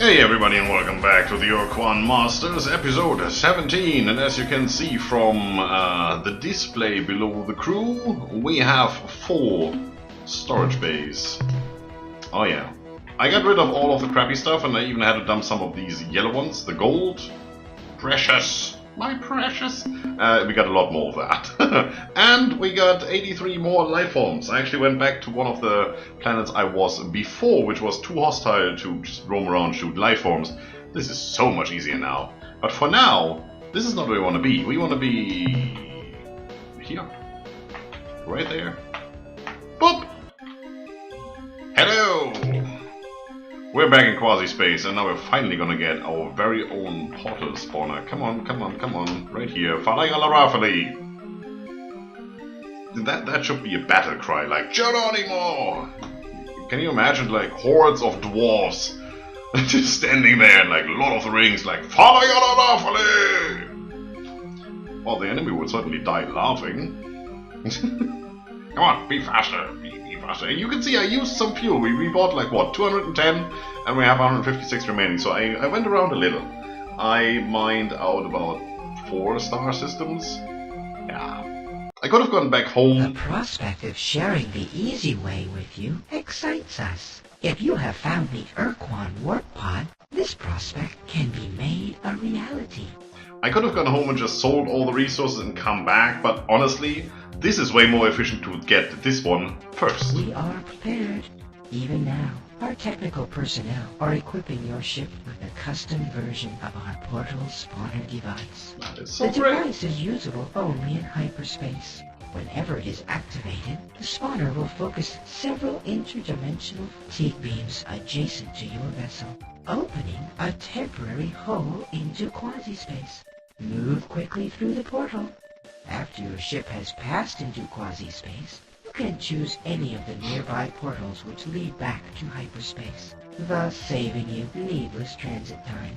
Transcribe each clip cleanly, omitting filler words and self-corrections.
Hey everybody and welcome back to the Ur-Quan Masters episode 17, and as you can see from the display below the crew, we have 4 storage bays. Oh yeah. I got rid of all of the crappy stuff and I even had to dump some of these yellow ones, the gold. Precious. My precious. We got a lot more of that. And we got 83 more life forms. I actually went back to one of the planets I was before, which was too hostile to just roam around and shoot life forms. This is so much easier now. But for now, this is not where we want to be. We want to be here. Right there. Boop! Hello! We're back in quasi-space, and now we're finally gonna get our very own portal spawner. Come on, come on, come on. Right here. Falayalarafali! That should be a battle cry, like, Geronimo! Can you imagine, like, hordes of dwarves just standing there, and, like, Lord of the Rings, like, Falayalarafali! Well, the enemy would certainly die laughing. Come on, be faster! And you can see I used some fuel. We bought like what, 210, and we have 156 remaining. So I went around a little. I mined out about 4 star systems. Yeah. I could have gone back home. The prospect of sharing the easy way with you excites us. If you have found the Ur-Quan warp pod, this prospect can be made a reality. I could have gone home and just sold all the resources and come back, but honestly, this is way more efficient to get this one first. We are prepared. Even now, our technical personnel are equipping your ship with a custom version of our portal spawner device. That is so the great. device is usable only in hyperspace. Whenever it is activated, the spawner will focus several interdimensional fatigue beams adjacent to your vessel, opening a temporary hole into quasi-space. Move quickly through the portal. After your ship has passed into quasi-space, you can choose any of the nearby portals which lead back to hyperspace, thus saving you needless transit time.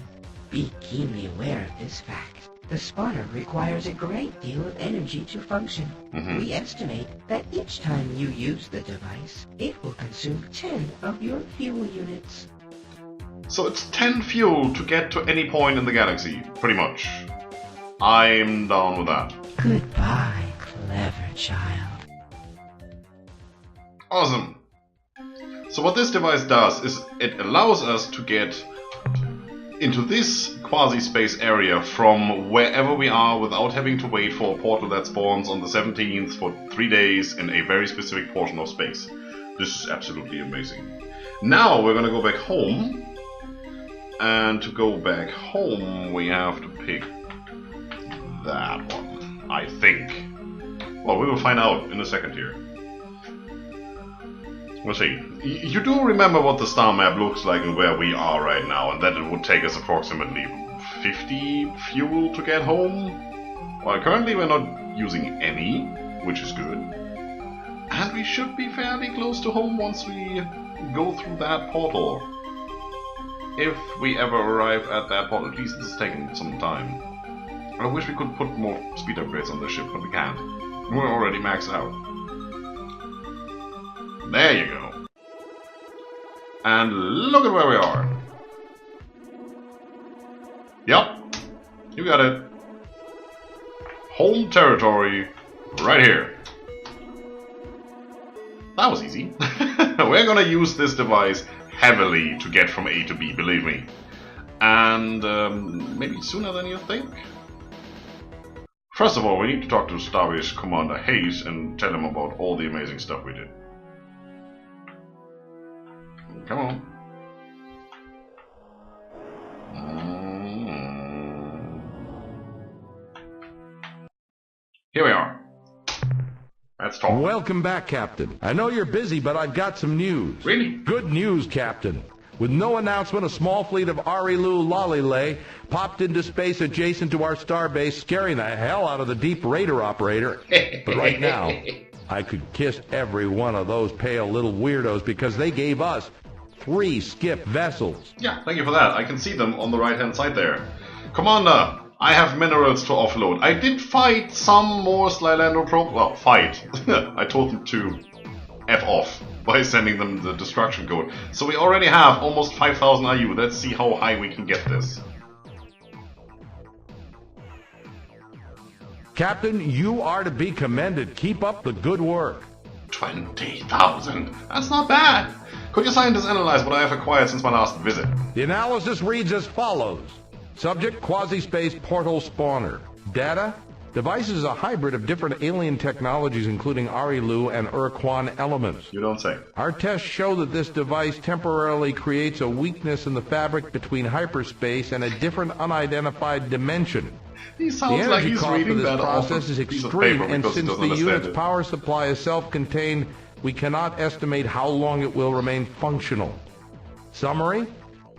Be keenly aware of this fact. The spawner requires a great deal of energy to function. We estimate that each time you use the device, it will consume 10 of your fuel units. So it's 10 fuel to get to any point in the galaxy, pretty much. I'm down with that. Goodbye, clever child. Awesome. So what this device does is it allows us to get into this quasi-space area from wherever we are without having to wait for a portal that spawns on the 17th for 3 days in a very specific portion of space. This is absolutely amazing. Now we're gonna go back home, and to go back home we have to pick that one, I think. Well, we will find out in a second here. We'll see. You do remember what the star map looks like and where we are right now, and that it would take us approximately 50 fuel to get home? Well, currently we're not using any, which is good. And we should be fairly close to home once we go through that portal. If we ever arrive at that portal. At least this is taking some time. I wish we could put more speed upgrades on the ship, but we can't. We're already maxed out. There you go. And look at where we are. Yep. You got it. Home territory. Right here. That was easy. We're gonna use this device heavily to get from A to B, believe me. And maybe sooner than you think. First of all, we need to talk to Starbase Commander Hayes and tell him about all the amazing stuff we did. Come on. Here we are. Let's talk. Welcome back, Captain. I know you're busy, but I've got some news. Really? Good news, Captain. With no announcement, a small fleet of Arilu Lalile popped into space adjacent to our starbase, scaring the hell out of the Deep Raider operator. But right now, I could kiss every one of those pale little weirdos because they gave us 3 skip vessels. Yeah, thank you for that. I can see them on the right-hand side there. Commander, I have minerals to offload. I did fight some more Slylando probe. Well, fight. I told them to F off by sending them the destruction code. So we already have almost 5,000 IU. Let's see how high we can get this. Captain, you are to be commended. Keep up the good work. 20,000? That's not bad. Could your scientists analyze what I have acquired since my last visit? The analysis reads as follows. Subject, quasi-space portal spawner. Data, device is a hybrid of different alien technologies including Arilu and Ur-Quan elements. You don't say. Our tests show that this device temporarily creates a weakness in the fabric between hyperspace and a different unidentified dimension. He The sounds like energy he's cost for reading this that off process is a piece of extreme, paper and because he since doesn't the understand unit's it. power supply is self-contained, we cannot estimate how long it will remain functional. Summary: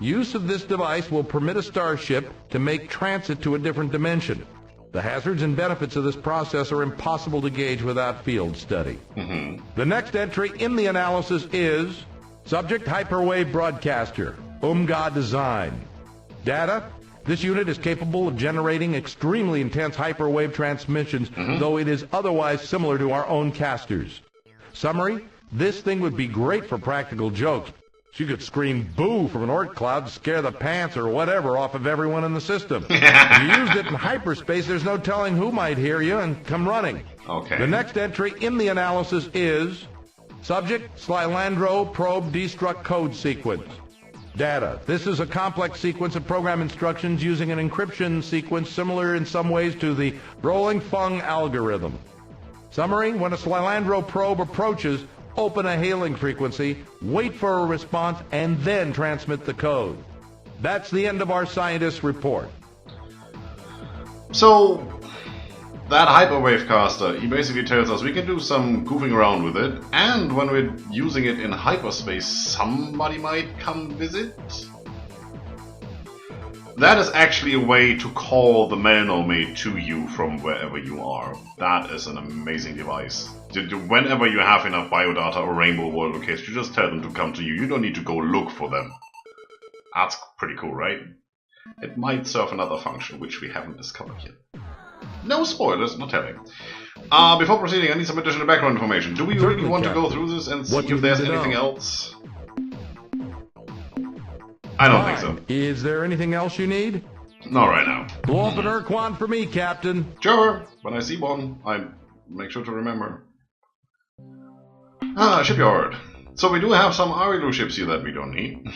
use of this device will permit a starship to make transit to a different dimension. The hazards and benefits of this process are impossible to gauge without field study. The next entry in the analysis is Subject Hyperwave Broadcaster, UMGA design. Data: this unit is capable of generating extremely intense hyperwave transmissions, though it is otherwise similar to our own casters. Summary: this thing would be great for practical jokes. You could scream boo from an orc cloud to scare the pants or whatever off of everyone in the system. If you used it in hyperspace, there's no telling who might hear you and come running. Okay. The next entry in the analysis is Subject, Slylandro Probe Destruct Code Sequence. Data: this is a complex sequence of program instructions using an encryption sequence similar in some ways to the rolling fung algorithm. Summary: when a Slylandro probe approaches, open a hailing frequency, wait for a response, and then transmit the code. That's the end of our scientist's report. So, that hyperwave caster, he basically tells us we can do some goofing around with it, and when we're using it in hyperspace, somebody might come visit? That is actually a way to call the Melnomade to you from wherever you are. That is an amazing device. Whenever you have enough biodata or rainbow world locations, you just tell them to come to you. You don't need to go look for them. That's pretty cool, right? It might serve another function, which we haven't discovered yet. No spoilers, not telling. Before proceeding, I need some additional background information. Do we really want to go through this and see if there's anything else? I don't think so. Is there anything else you need? Not right now. Blow up an Ur-Quan for me, Captain. Sure. When I see one, I make sure to remember. Shipyard. So we do have some Arilu ships here that we don't need.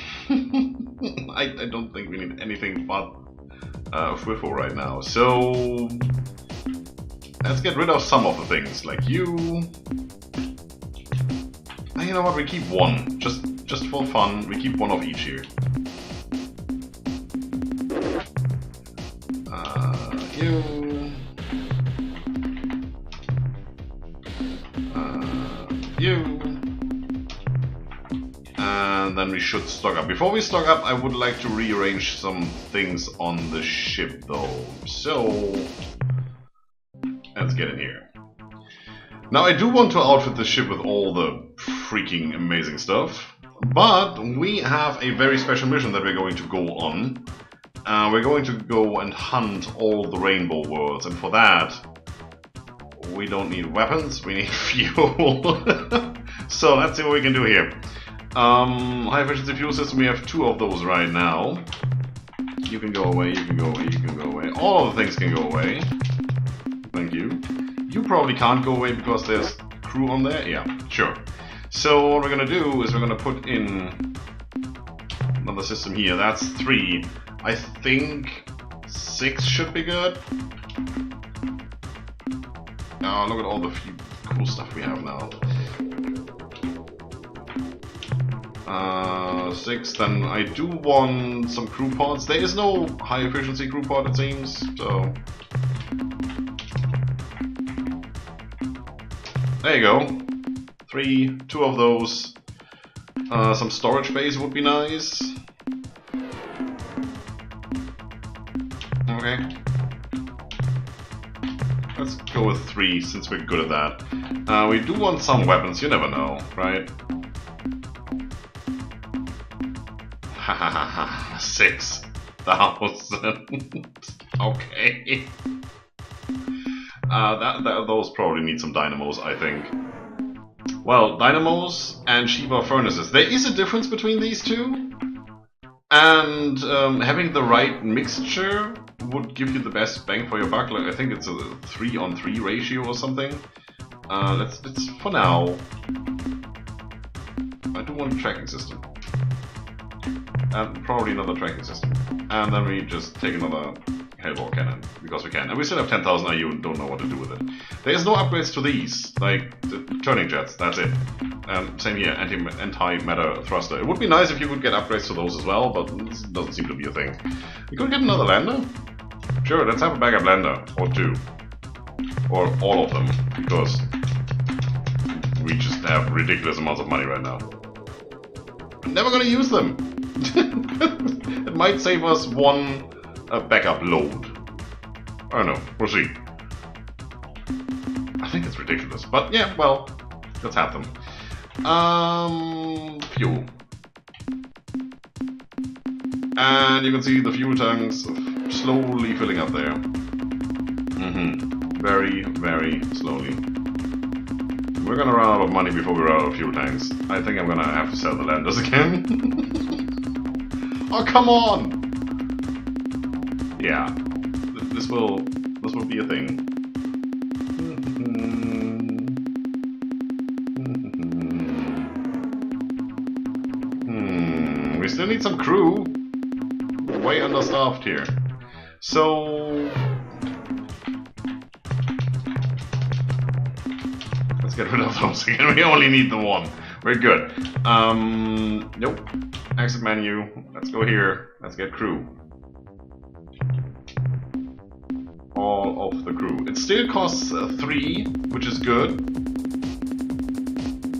I don't think we need anything but Fwifo right now. So let's get rid of some of the things, like you. And you know what? We keep one, just for fun. We keep one of each here. You. You. And then we should stock up. Before we stock up, I would like to rearrange some things on the ship though. So let's get in here. Now I do want to outfit the ship with all the freaking amazing stuff, but we have a very special mission that we're going to go on. We're going to go and hunt all the rainbow worlds, and for that we don't need weapons, we need fuel. So let's see what we can do here. High efficiency fuel system, we have 2 of those right now. You can go away, you can go away, you can go away. All of the things can go away. Thank you. You probably can't go away because there's crew on there. Yeah, sure. So what we're gonna do is we're gonna put in another system here. That's 3. I think 6 should be good. Now look at all the cool stuff we have now. 6, then I do want some crew pods. There is no high efficiency crew pod, it seems, so there you go. 3, 2 of those. Some storage space would be nice. Okay. Let's go with 3 since we're good at that. We do want some weapons, you never know, right? 6,000. Okay. Those probably need some dynamos, I think. Well, dynamos and Shiba furnaces. There is a difference between these two. And having the right mixture would give you the best bang for your buck. Like, I think it's a 3-on-3 ratio or something. Let's for now. I do want a tracking system. And probably another tracking system. And then we just take another Hellball cannon, because we can. And we still have 10,000 IU and don't know what to do with it. There is no upgrades to these, like the turning jets, that's it. Same here, anti-matter thruster. It would be nice if you could get upgrades to those as well, but this doesn't seem to be a thing. We could get another lander? Sure, let's have a backup lander, or two. Or all of them, because we just have ridiculous amounts of money right now. I'm never gonna use them! It might save us one backup load. I don't know, we'll see. I think it's ridiculous, but yeah, well, let's have them. Fuel. And you can see the fuel tanks slowly filling up there. Very, very slowly. We're gonna run out of money before we run out of fuel tanks. I think I'm gonna have to sell the landers again. Oh, come on! Yeah, this will be a thing. We still need some crew. We're way understaffed here. So let's get rid of those again. We only need the one. We're good. Nope. Exit menu. Let's go here. Let's get crew. All of the crew. It still costs 3, which is good.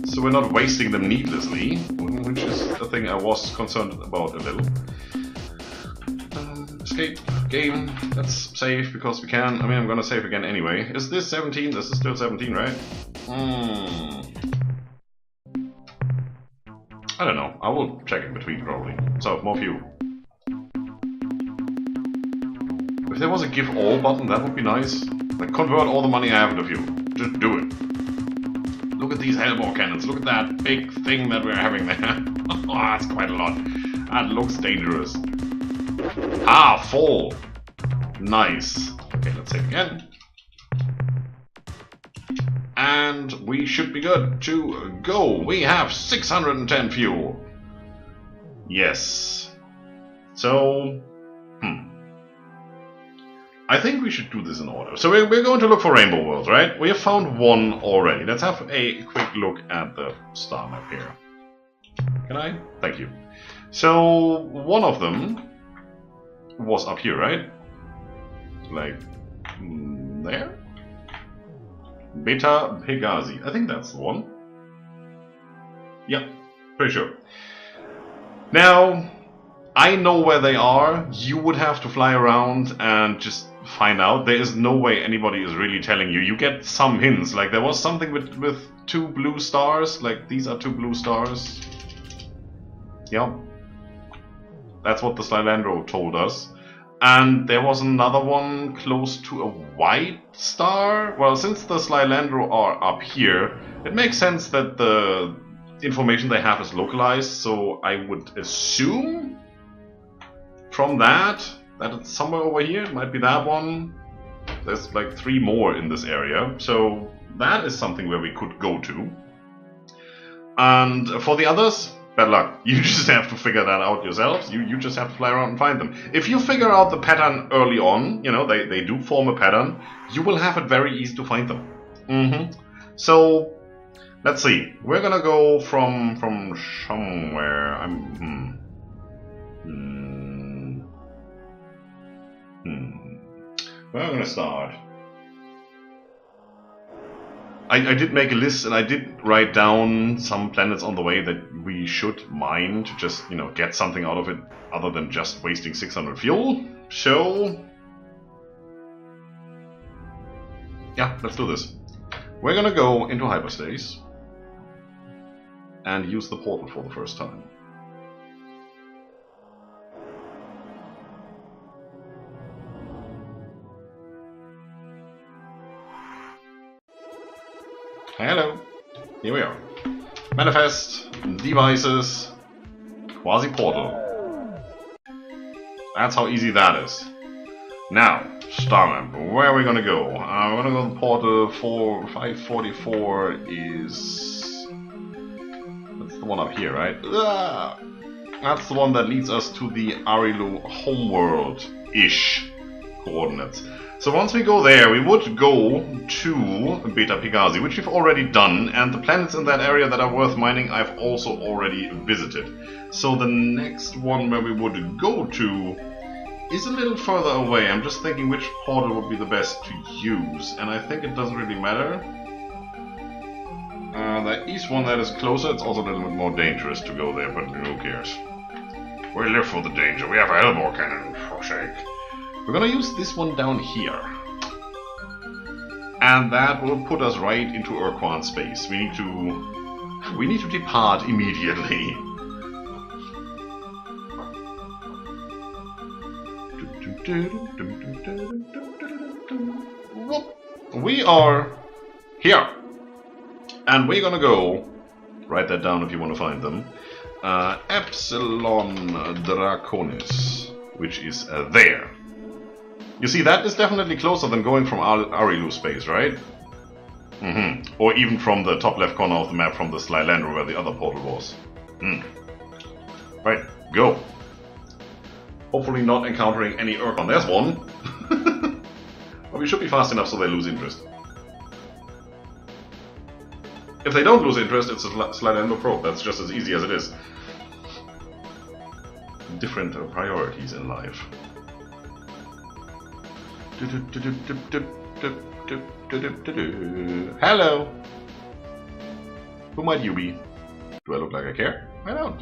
So we're not wasting them needlessly, which is the thing I was concerned about a little. Escape game. Let's save because we can. I mean, I'm gonna save again anyway. Is this 17? This is still 17, right? I don't know. I will check in between probably. So, more fuel. If there was a give all button, that would be nice. Like, convert all the money I have into fuel. Just do it. Look at these Hellball cannons. Look at that big thing that we're having there. Oh, that's quite a lot. That looks dangerous. Ah, 4. Nice. Okay, let's save again. And we should be good to go. We have 610 fuel. Yes. So, I think we should do this in order. So we're going to look for rainbow worlds, right? We have found one already. Let's have a quick look at the star map here. Can I? Thank you. So one of them was up here, right? Like there? Beta Pegazi. I think that's the one. Yeah, pretty sure. Now, I know where they are. You would have to fly around and just find out. There is no way anybody is really telling you. You get some hints. Like there was something with 2 blue stars. Like these are 2 blue stars. Yeah. That's what the Slylandro told us. And there was another one close to a white star. Well, since the Slylandro are up here, it makes sense that the information they have is localized. So I would assume from that it's somewhere over here. It might be that one. There's like 3 more in this area. So that is something where we could go to. And for the others, bad luck. You just have to figure that out yourselves. You just have to fly around and find them. If you figure out the pattern early on, you know, they do form a pattern, you will have it very easy to find them. So, let's see. We're gonna go from somewhere. Where am I gonna start? I did make a list and I did write down some planets on the way that we should mine to just, you know, get something out of it other than just wasting 600 fuel. So, yeah, let's do this. We're gonna go into hyperspace and use the portal for the first time. Hello, here we are. Manifest, devices, quasi-portal. That's how easy that is. Now, star map. Where are we gonna go? We're gonna go to portal 544 is... That's the one up here, right? That's the one that leads us to the Arilu homeworld-ish coordinates. So once we go there, we would go to Beta Pegazi, which we've already done, and the planets in that area that are worth mining I've also already visited. So the next one where we would go to is a little further away. I'm just thinking which portal would be the best to use, and I think it doesn't really matter. There is one that is closer. It's also a little bit more dangerous to go there, but who cares? We live for the danger. We have a Hellbore cannon, for sake. We're gonna use this one down here. And that will put us right into Ur-Quan space. We need to depart immediately. We are here. And we're gonna go, write that down if you want to find them, Epsilon Draconis, which is there. You see, that is definitely closer than going from Arilu space, right? Or even from the top left corner of the map from the Sly Lander where the other portal was. Right, go. Hopefully not encountering any Ur-Quan. There's one! But we should be fast enough so they lose interest. If they don't lose interest, it's a Sly Lander probe. That's just as easy as it is. Different priorities in life. Hello! Who might you be? Do I look like I care? I don't.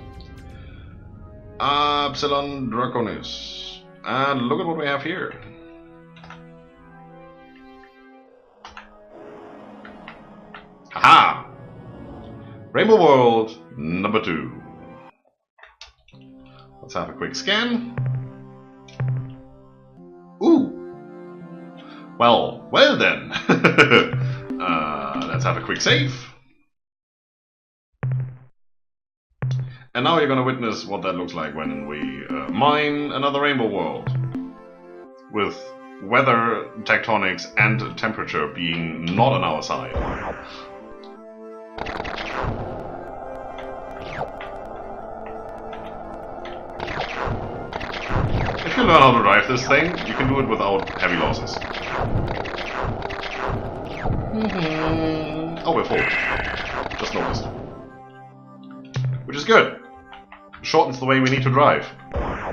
Epsilon Draconis. And look at what we have here. Haha! Rainbow World number 2. Let's have a quick scan. Ooh! Well then. Let's have a quick save. And now you're gonna witness what that looks like when we mine another Rainbow World. With weather, tectonics, and temperature being not on our side. If you learn how to drive this thing, you can do it without heavy losses. Oh, we're full. Just noticed. Which is good. It shortens the way we need to drive.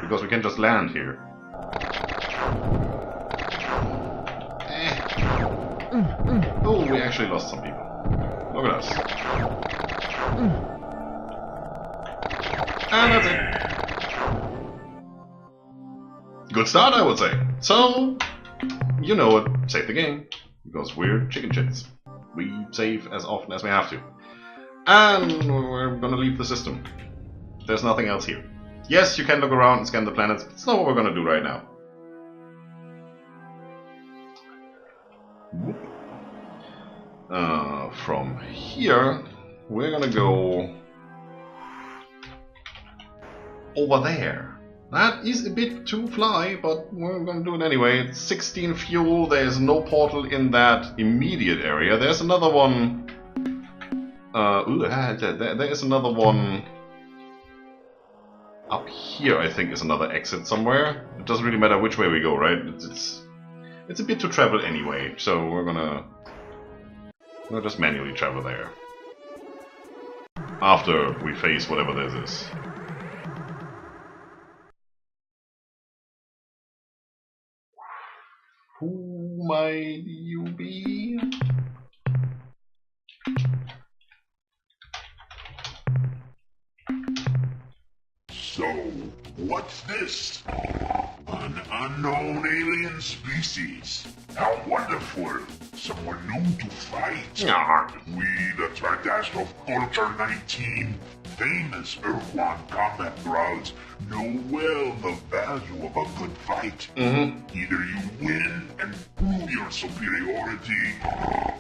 Because we can just land here. Oh, we actually lost some people. Look at us. And that's it. Good start, I would say. So, you know it. Save the game. Because we're chicken shits. We save as often as we have to. And we're gonna leave the system. There's nothing else here. Yes, you can look around and scan the planets, but it's not what we're gonna do right now. From here, we're gonna go over there. That is a bit too fly, but we're gonna do it anyway. It's 16 fuel, there's no portal in that immediate area. There's another one. There is another one up here, I think, is another exit somewhere. It doesn't really matter which way we go, right? It's a bit to travel anyway, so we're gonna just manually travel there. After we face whatever this is. Who might you be? So, what's this? An unknown alien species. How wonderful. Someone new to fight. We, the Trandash of Culture 19, famous Ur-Quan combat grounds, know well the value of a good fight. Either you win and prove your superiority,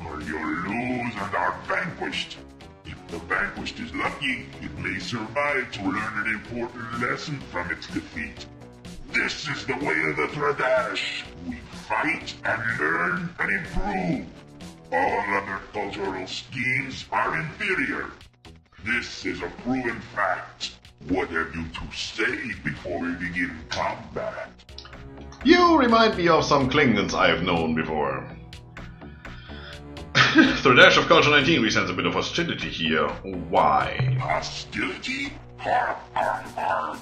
or you lose and are vanquished. If The vanquished is lucky it may survive to learn an important lesson from its defeat. This is the way of the Tradash. We fight and learn and improve. All other cultural schemes are inferior. This is a proven fact. What have you to say before we begin combat? You remind me of some Klingons I have known before. Tradash of Culture 19, we sense a bit of hostility here. Why? Hostility? Har, har, har.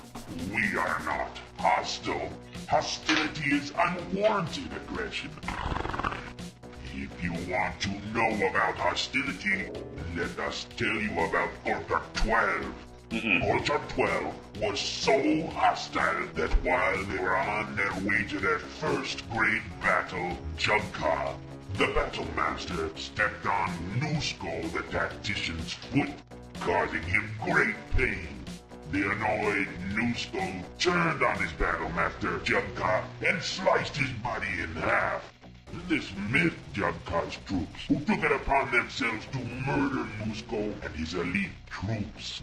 We are not hostile. Hostility is unwarranted aggression. If you want to know about hostility, let us tell you about Culture 12. Culture 12 was so hostile that while they were on their way to their first great battle, Ur-Quan, the Battle Master, stepped on Nusco, the tactician's foot, causing him great pain. The annoyed Nusco turned on his Battle Master, Ur-Quan, and sliced his body in half. This miffed Ur-Quan's troops, who took it upon themselves to murder Nusco and his elite troops.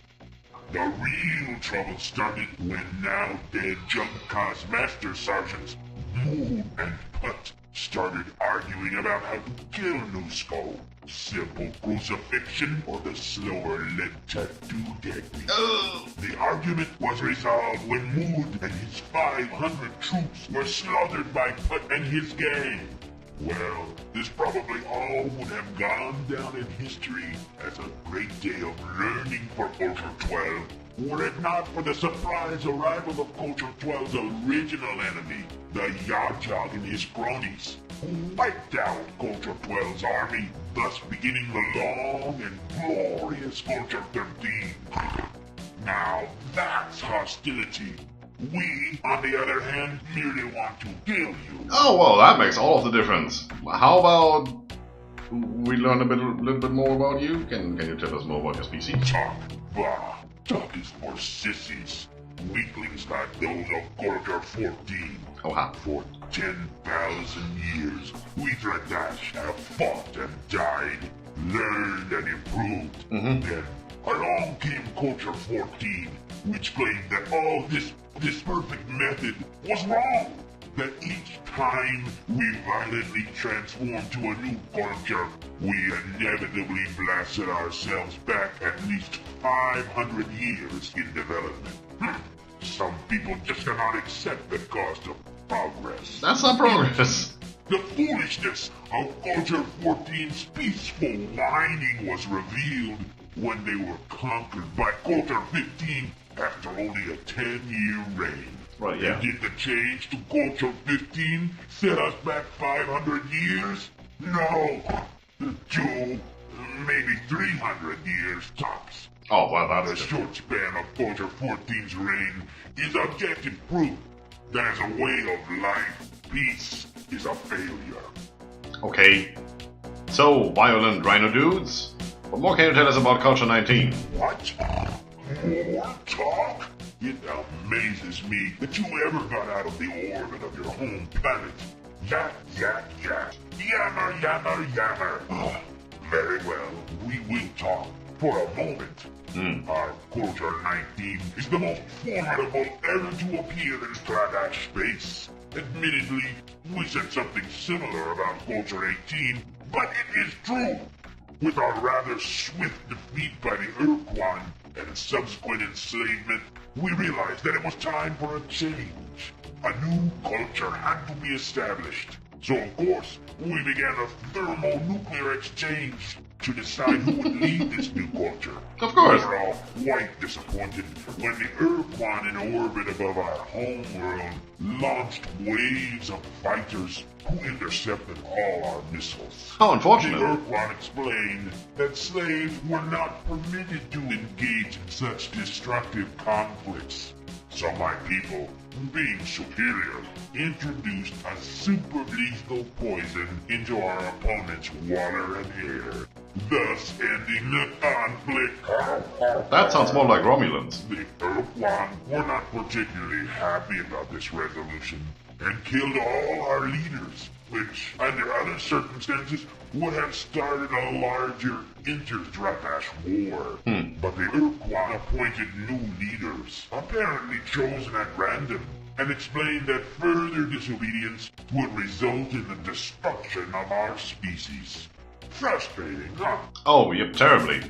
The real trouble started when now dead Ur-Quan's master sergeants, Mood and Put, started arguing about how to kill Nusco. Simple crucifixion or the slower lead tattoo technique. The argument was resolved when Mood and his 500 troops were slaughtered by Put and his gang. Well, this probably all would have gone down in history as a great day of learning for Culture 12, were it not for the surprise arrival of Culture 12's original enemy, the Yajog and his cronies, who wiped out Culture 12's army, thus beginning the long and glorious Culture 13. Now that's hostility. We, on the other hand, merely want to kill you. Oh, well, that makes all of the difference. How about we learn a little bit more about you? Can you tell us more about your species? Talk, bah. Talk is for sissies. Weaklings like those of Culture 14. Oh, ha. For 10,000 years, we Tradash have fought and died, learned and improved. Then along came Culture 14, which claimed that all this perfect method was wrong. That each time we violently transformed to a new culture, we inevitably blasted ourselves back at least 500 years in development. Some people just cannot accept the cost of progress. That's not progress. The foolishness of Culture 14's peaceful whining was revealed when they were conquered by Culture 15 after only a 10-year reign. Right, yeah. And did the change to Culture 15 set us back 500 years? No. 2, maybe 300 years tops. Oh, well, The that's short span of Culture 14's reign is objective proof that as a way of life, peace is a failure. okay. So, violent rhino dudes? What more can you tell us about Culture 19? What? More talk? It amazes me that you ever got out of the orbit of your home planet. Yak, yak, yak. Yammer, yammer, yammer. Very well, we will talk for a moment. Our Culture 19 is the most formidable ever to appear in Tradash space. Admittedly, we said something similar about Culture 18, but it is true. With our rather swift defeat by the Ur-Quan and subsequent enslavement, we realized that it was time for a change. A new culture had to be established. So of course, we began a thermonuclear exchange to decide who would lead this new culture. Of course. We were all quite disappointed when the Ur-Quan in orbit above our home world launched waves of fighters who intercepted all our missiles. How The unfortunate. Ur-Quan explained that slaves were not permitted to engage in such destructive conflicts. So my people, being superior, introduced a super lethal poison into our opponent's water and air, thus ending the conflict. That sounds more like Romulans. The Ur-Quan were not particularly happy about this resolution, and killed all our leaders, which, under other circumstances, would have started a larger inter-Dragash war. But the Ur-Quan appointed new leaders, apparently chosen at random, and explained that further disobedience would result in the destruction of our species. Frustrating, huh? Oh, yep, terribly.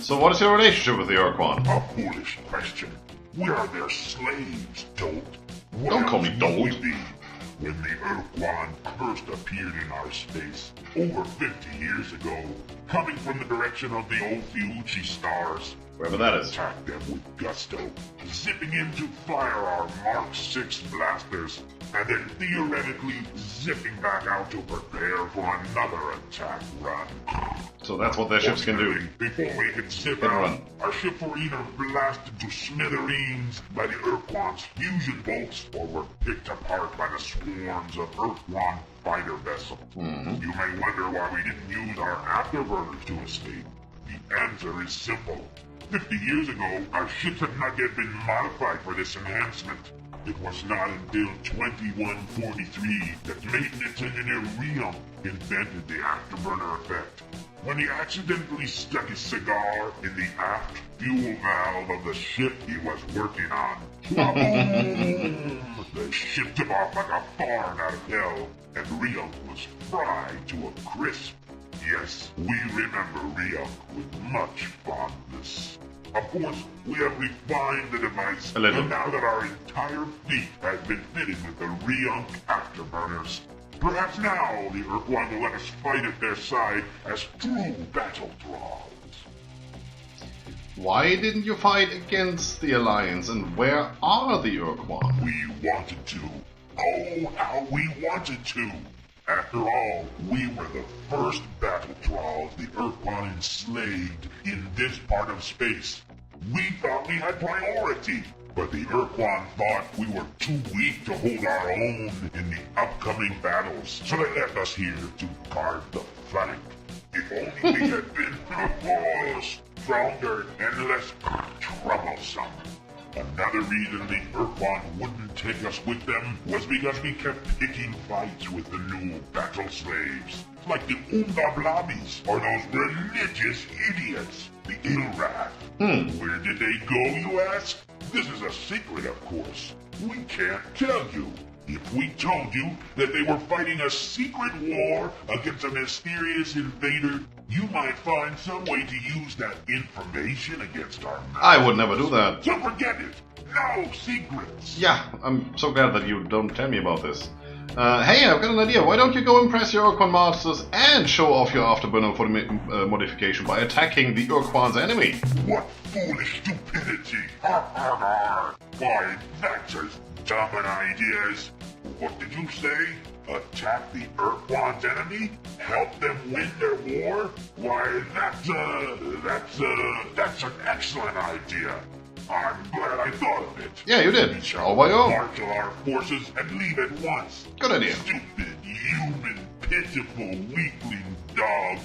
So what is your relationship with the Ur-Quan? A foolish question. We are their slaves, dolt. What Don't call me else dolt. would we be? When the Ur-Quan first appeared in our space, over 50 years ago, coming from the direction of the Ophiuchi stars, Wherever that is. attacked them with gusto, zipping in to fire our Mark 6 blasters, and then theoretically zipping back out to prepare for another attack run. So that's what their ships can do. Before we could zip Can out, run. our ships were either blasted to smithereens by the Ur-Quan's fusion bolts, or were picked apart by the swarms of Ur-Quan fighter vessels. You may wonder why we didn't use our afterburners to escape. The answer is simple. 50 years ago, our ships had not yet been modified for this enhancement. It was not until 2143 that maintenance engineer Reiche invented the afterburner effect. When he accidentally stuck his cigar in the aft fuel valve of the ship he was working on. The ship took off like a barn out of hell, and Reiche was fried to a crisp. Yes, we remember Reiche with much fondness. Of course, we have refined the device, A little. and now that our entire fleet has been fitted with the Reiche afterburners, perhaps now the Ur-Quan will let us fight at their side as true battle thralls. Why didn't you fight against the Alliance, and where are the Ur-Quan? We wanted to. Oh, how we wanted to! After all, we were the first battle thralls the Ur-Quan enslaved in this part of space. We thought we had priority, but the Ur-Quan thought we were too weak to hold our own in the upcoming battles, so they left us here to guard the flank. If only we had been stronger and less troublesome. Another reason the Ur-Quan wouldn't take us with them was because we kept picking fights with the new battle slaves, like the Umdablabis or those religious idiots, the Ilrath. Where did they go, you ask? This is a secret, of course. We can't tell you. If we told you that they were fighting a secret war against a mysterious invader, you might find some way to use that information against our men. I would never do that. So forget it. No secrets. Yeah, I'm so glad that you don't tell me about this. Hey, I've got an idea. Why don't you go impress your Ur-Quan Masters and show off your afterburner for the modification by attacking the Ur-Quan's enemy? What foolish stupidity. Why, that's as dumb an idea as... What did you say? Attack the Ur-Quan's enemy? Help them win their war? Why, that's an excellent idea. I'm glad I thought of it. Yeah, you did. We shall All by your own. marshal our forces and leave at once. Good idea. Stupid, human, pitiful, weakling dog.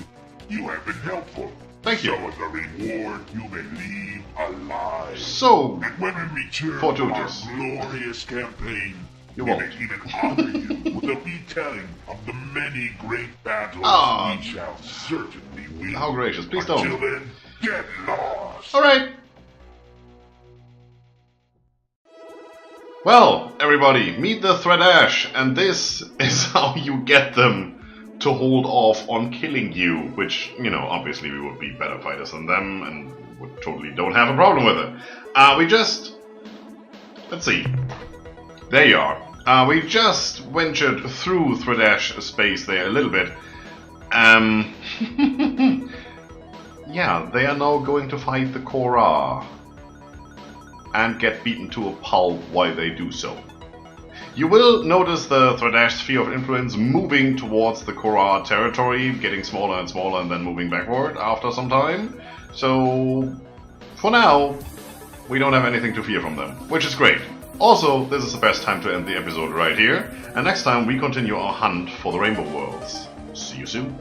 You have been helpful. Thank you. So as a reward, you may leave alive. So, And when we return from our fortuitous. glorious campaign, You we won't. may even honor you with a retelling of the many great battles Ah. we shall certainly win. How gracious. Please Until don't. then, get lost. Alright. Well, everybody, meet the Threadash, and this is how you get them to hold off on killing you, which, you know, obviously we would be better fighters than them, and would totally don't have a problem with it. Let's see. There you are. We just ventured through Threadash space there a little bit. Yeah, they are now going to fight the Korra. And get beaten to a pulp while they do so. You will notice the Threadash sphere of influence moving towards the Korra territory, getting smaller and smaller and then moving backward after some time. So, for now, we don't have anything to fear from them, which is great. Also, this is the best time to end the episode right here, and next time we continue our hunt for the Rainbow Worlds. See you soon.